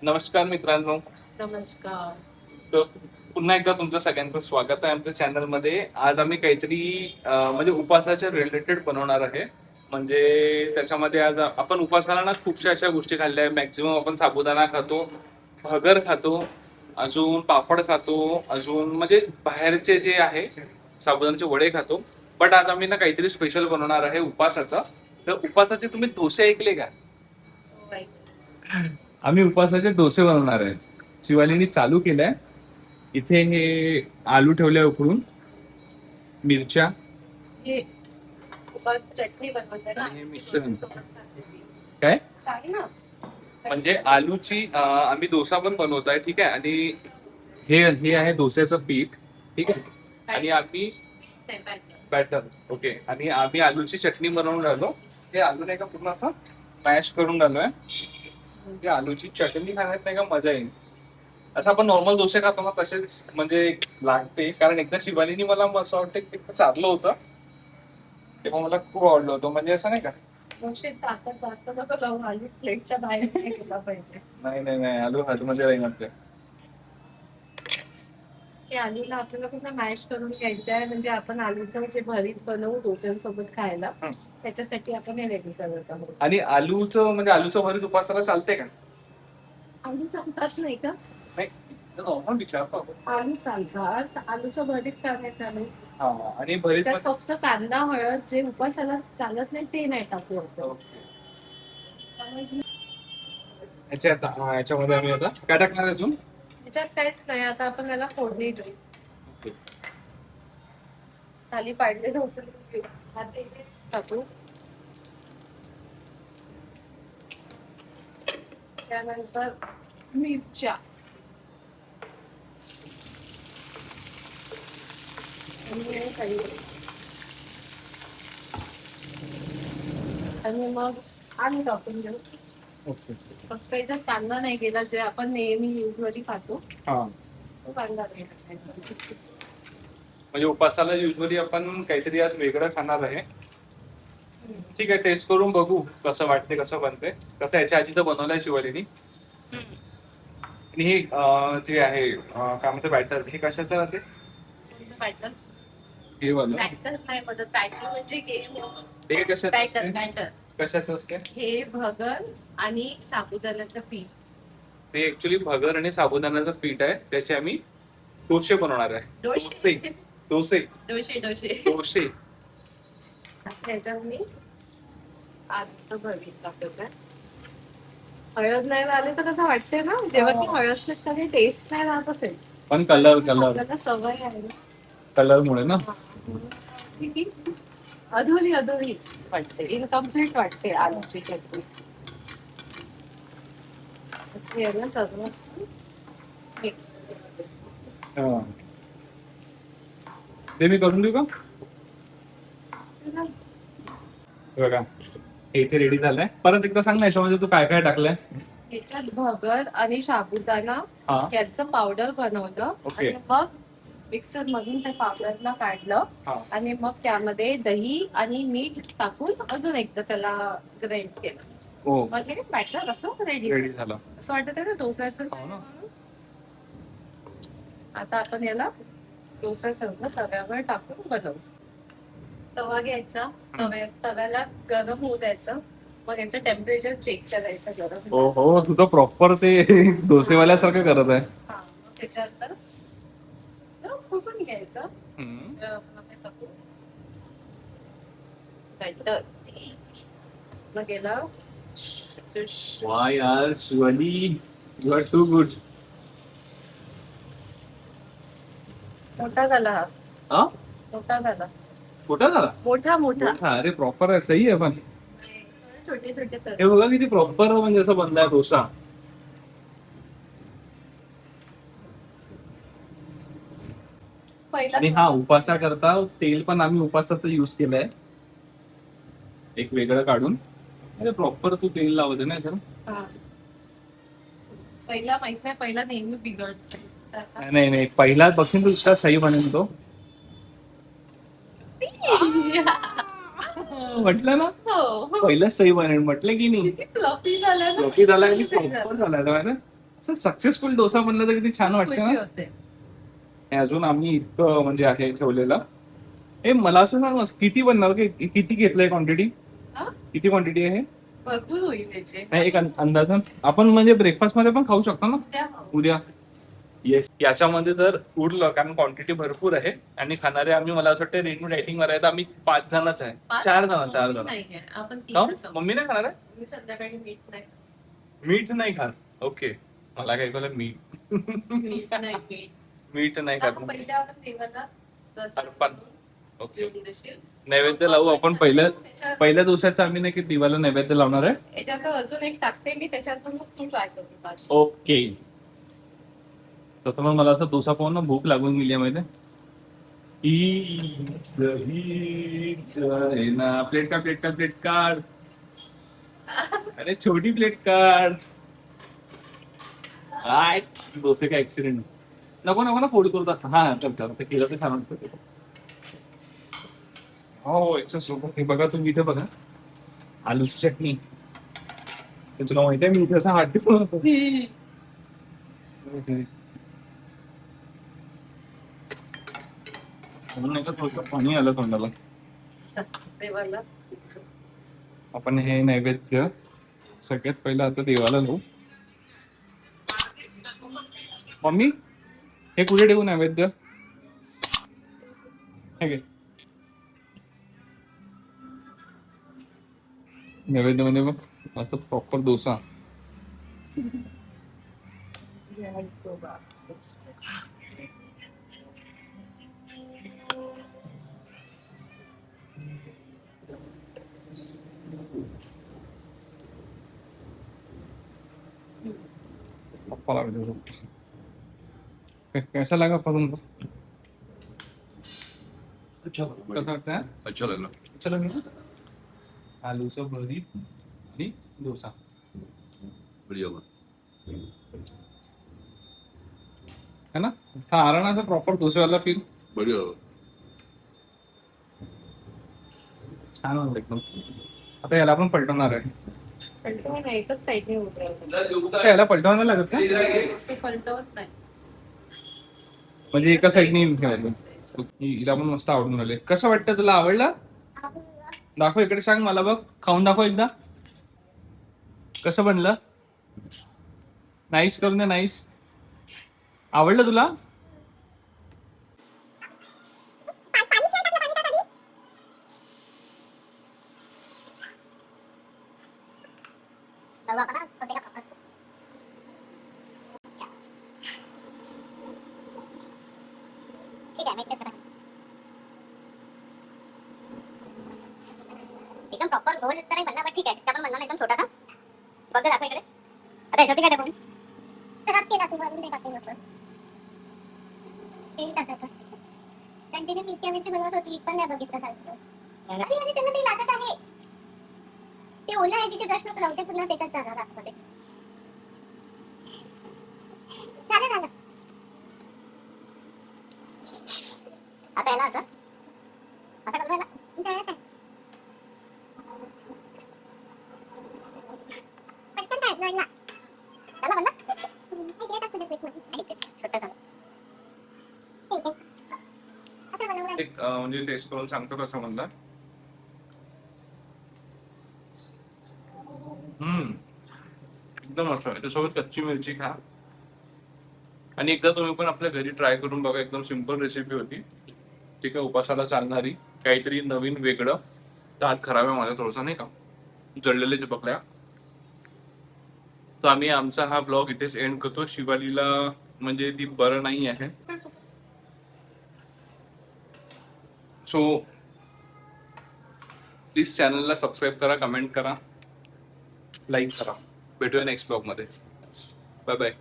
नमस्कार मित्रांनो. नमस्कार. तर पुन्हा एकदा तुमचं सगळ्यांचं स्वागत आहे आमच्या चॅनलमध्ये. आज आम्ही काहीतरी म्हणजे उपवासाच्या रिलेटेड बनवणार आहे. म्हणजे त्याच्यामध्ये आज आपण उपवासाला ना खूपशा अशा गोष्टी खाल्ल्या आहे. मॅक्झिमम आपण साबुदाणा खातो, भगर खातो, अजून पापड खातो, अजून म्हणजे बाहेरचे जे आहे साबुदाण्याचे वडे खातो. बट आज आम्ही ना काहीतरी स्पेशल बनवणार आहे उपवासाचा. तर उपवासाचे तुम्ही डोसे ऐकले का? आम्ही उपवासाचे डोसे बनवणार आहे. शिवालीनी चालू केलंय. इथे हे आलू ठेवले उकळून, मिरच्या हे उपवास चटणी बनवते ना. आणि हे मिश्रण. सोबत खाते ती. काय सांग ना. म्हणजे आलूची आम्ही डोसा पण बनवत आहे, ठीक आहे. आणि हे हे आहे डोस्याचं पीठ, ठीक आहे. आणि आम्ही नाही, batter. Batter, okay. आणि आम्ही आलूची चटणी बनवून राहिलो. हे आलू नाही का पूर्ण असं मॅश करून राहिलोय. म्हणजे आलूची चटणी खाण्यात नाही का मजा येईल. असं आपण नॉर्मल डोसे खातो ना तसेच म्हणजे लागते. कारण एकदा शिवानीने मला असं वाटतं की ते चाललं होतं तेव्हा मला खूप आवडलं होतं. म्हणजे असं नाही का. डोसे ताकद जास्त नको लावू. आलू प्लेटच्या बाहेर नाही गेला पाहिजे. नाही नाही नाही, आलू हातमध्ये राहील ते. ते आलूला आपल्याला पूर्ण मॅश करून घ्यायचं आहे. म्हणजे आपण आलूचं जे भरीत बनवू डोस्यांसोबत खायला, त्याच्यासाठी आपण हे रेडी करत आहोत. आणि आलूचं म्हणजे आलूचं भरीत उपासाला चालते का? आलू चालतात नाही का? नाही, नॉर्मल विचारतो आपण. आलू चालतात. आलूचं भरीत करायचं नाही. हा. आणि भरीत त्याच्यात फक्त कांदा हळद जे उपासाला चालत नाही ते नाही टाकू आपण. याच्यामध्ये आम्ही आता काय टाकणार अजून? त्याच्यात काहीच नाही. आता आपण याला फोडणी देऊ. खाली पाडलेलं उचलून घेऊ. आता इथे टाकू. त्यानंतर मिरच्या आणि मग आलू टाकून घेऊ. ओके. फक्त याच्यात कांदा नाही गेला जे आपण नेहमी युजली खातो हा. तो कांदा नाही टाकायचा. म्हणजे उपासाला युजली आपण काहीतरी आज वेगळं खाणार आहे. ठीक आहे, टेस्ट करून बघू कसं वाटते, कसं बनते. कसं याच्या आधी तर बनवलंय शिवालीनी. आणि हे जे आहे काय म्हणते बॅटर, हे कशाचं राहते? बॅटर हे वालं. बॅटर नाही बनत. बॅटर म्हणजे हे कशाचं बॅटर असते? बॅटर कशाचं असते? हे भगर आणि साबुदाण्याचं पीठ. ते ऍक्च्युली भगर आणि साबुदाण्याचं पीठ आहे. त्याचे आम्ही डोसे बनवणार आहे. डोसे डोसे डोसे डोसे डोसे. त्याच्यात मी आजचं भरीत टाकत. हळद नाही राहिले तर कसं वाटते ना, जेव्हा की हळदचं काही टेस्ट नाही राहत असेल. पण कलर आपल्याला सवय आहे ना. कलरमुळे ना. म्हणून असं वाटते की अधुरी अधुरी वाटते, इनकम्प्लीट वाटते आलूची चटणी. याला सगळं मिक्स हा. ते मी करून देऊ का? बघा, हे इथे रेडी झालंय. परत एकदा सांग ना याच्यामध्ये तू काय काय टाकलंय? याच्यात भगर आणि साबुदाणा हा. याचं पावडर बनवलं. ओके. आणि मग मिक्सर मधून त्या पावडरला काढलं. हा. आणि मग त्यामध्ये दही आणि मीठ टाकून अजून एकदा त्याला ग्राइंड केलं. हो, मग हे बॅटर असं रेडी रेडी झालं. असं वाटत आहे ना डोसाचं. हो ना. आता आपण याला डोसा सर्व तव्यावर टाकून बनवू. तवा घ्यायचा. तव्याला गरम होऊ द्यायचं. मग याचं टेम्परेचर चेक करायचं गरम. हो हो, तू तर प्रॉपर ते डोसेवाल्यासारखं करत आहे. हा, मग त्याच्यानंतर असं पुसून घ्यायचं. आपण हे टाकू. बॅटर मग याला वा यार Shivali, you are too good. मोठा झाला. हा, मोठा झाला. मोठा झाला. मोठा मोठा मोठा. अरे प्रॉपर आहे, सही आहे. पण छोटे छोटे कर. हे बघा किती प्रॉपर म्हणजे असं बनलाय डोसा. पहिला आणि हा उपासा करता तेल पण आम्ही उपासाचं युज केलंय, एक वेगळं काढून. अरे प्रॉपर तू तेल लावते ना याच्यावर. हा. पहिला माहित नाही. पहिला नेहमी बिघडत. नाही नाही, पहिला बघीन तू दुसरा सही बनेल तो. म्हटलं ना, हो पहिलंच सही बनेल म्हटलं की नाही. किती फ्लफी झालं ना. लोकी झाला आणि प्रॉपर झाला ना. असं सक्सेसफुल डोसा बनला तर किती छान वाटतं खुशी ना. होते. हे अजून आम्ही इतकं म्हणजे आहे ठेवलेलं. हे मला असं सांग किती बनणार, किती घेतलंय क्वांटिटी, हा? किती क्वांटिटी आहे हे? भरपूर होईल त्याचे. नाही, एक अंदाजन आपण म्हणजे ब्रेकफास्ट मध्ये पण खाऊ शकतो ना उद्या खाऊ. उद्या. येस, याच्यामध्ये जर उरलं, कारण क्वांटिटी भरपूर आहे आणि खाणारे आम्ही, मला असं वाटतं रेडमी डायटिंग वर आहे तर आम्ही 5 जणच आहे. पाच? 4 जण, 4 जण. नाहीये. आपण का? तीनच आहोत. मम्मी नाही खाणार आहे? मी संध्याकाळी मीठ नाही. मीठ नाही खात. ओके, मला काय कळलं मीठ. मीठ नाही मीठ. मीठ नाही खात. आता पहिले आपण देवाला रस अर्पण. करून ओके, देऊन देशील. नैवेद्य लावू आपण. त्याच्यात पहिल्या दिवसाचं आम्ही नाही की दिवाला नैवेद्य लावणार आहे. याच्यात अजून एक टाकते मी, त्याच्यातून मग तू ट्राय करून पाहिजे. ओके. तसं मग मला असं डोसा पाहून ना भूक लागून गेली आहे माहिती आहे. प्लेट का प्लेट का प्लेट काढ. अरे छोटी प्लेट काढ. आय, डोसे का ऍक्सिडेंट. नको नको ना, फोल्ड करू आता. हा चल चल, ते केलं तर छान वाटतं. हो, एक्सेस सोबत हे बघा, तुम्ही इथे बघा, आलूची चटणी. ते तुला माहिती आहे मी इथे असं हात ठेवून म्हणून एका थोडंसं पाणी आलं तोंडाला. देवाला आपण हे नैवेद्य सगळ्यात पहिलं आता देवाला लावू. मम्मी, हे कुठे ठेवू नैवेद्य? हे घे. नैवेद्य मध्ये बघ आता प्रॉपर डोसा. पप्पाला विचारू. कैसा लगा पसंद? अच्छा कसा वाटतं? अच्छा लग रहा चलो मी आलूचं भरीत आणि डोसा. बढ़िया हुआ है ना? हा आला ना प्रॉपर डोसेवाला फील. बढ़िया हुआ छान होतं एकदम. आता याला आपण पलटवणार आहे. पलटवा नाही, एकच साईडने उतरवलं. अच्छा, याला पलटवायला लागत का? असं पलटवत नाही. म्हणजे एका साईडने ठेवायचं. हिला पण मस्त आवडून आले. कसं वाटतं तुला, आवडलं? दाखव इकडे, सांग मला, बघ खाऊन दाखव एकदा. कसं बनलं? नाईस करून दे, नाईस. आवडलं तुला? एकदम प्रॉपर गोल तर नाही बनला, पण ठीक आहे. त्या पण बनला ना एकदम छोटासा. बघ दाखव इकडे. आता याच्यावरती काय टाकू? त्याच्यात ते टाकू, अजून ते टाकू नको. ते टाकायचं. कंटिन्यू मिरची मिरची बनवत होती, पण नाही बघितलं सारखं. अरे अरे, त्याला ते लागत आहे. ते ओलं आहे तिथे ब्रश नको लावते, पुन्हा त्याच्यात जाणार आतमध्ये. झालं झालं. आता याला असं असं करून याला जळत आहे. पटकन काय जळला. त्याला म्हणलं इकडे टाक तुझ्या प्लेटमध्ये. छोटं झालं. ठीक आहे. असं बनवलं. एक म्हणजे टेस्ट करून सांगतो कसं म्हणला. एकदम असं याच्यासोबत कच्ची मिरची खा. आणि एकदा तुम्ही पण आपल्या घरी ट्राय करून बघा. एकदम सिंपल रेसिपी होती. ठीक आहे, उपासाला चालणारी, काहीतरी नवीन वेगळं. दात खराब आहे माझ्या थोडंसं, नाही का, जळलेले चिपकल्या. तर आम्ही आमचा हा ब्लॉग इथेच एंड करतो. शिवालीला म्हणजे ती बरं नाही आहे. सो प्लीज चॅनलला सबस्क्राईब करा, कमेंट करा, लाईक करा. भेटूया नेक्स्ट ब्लॉग मध्ये. Bye bye.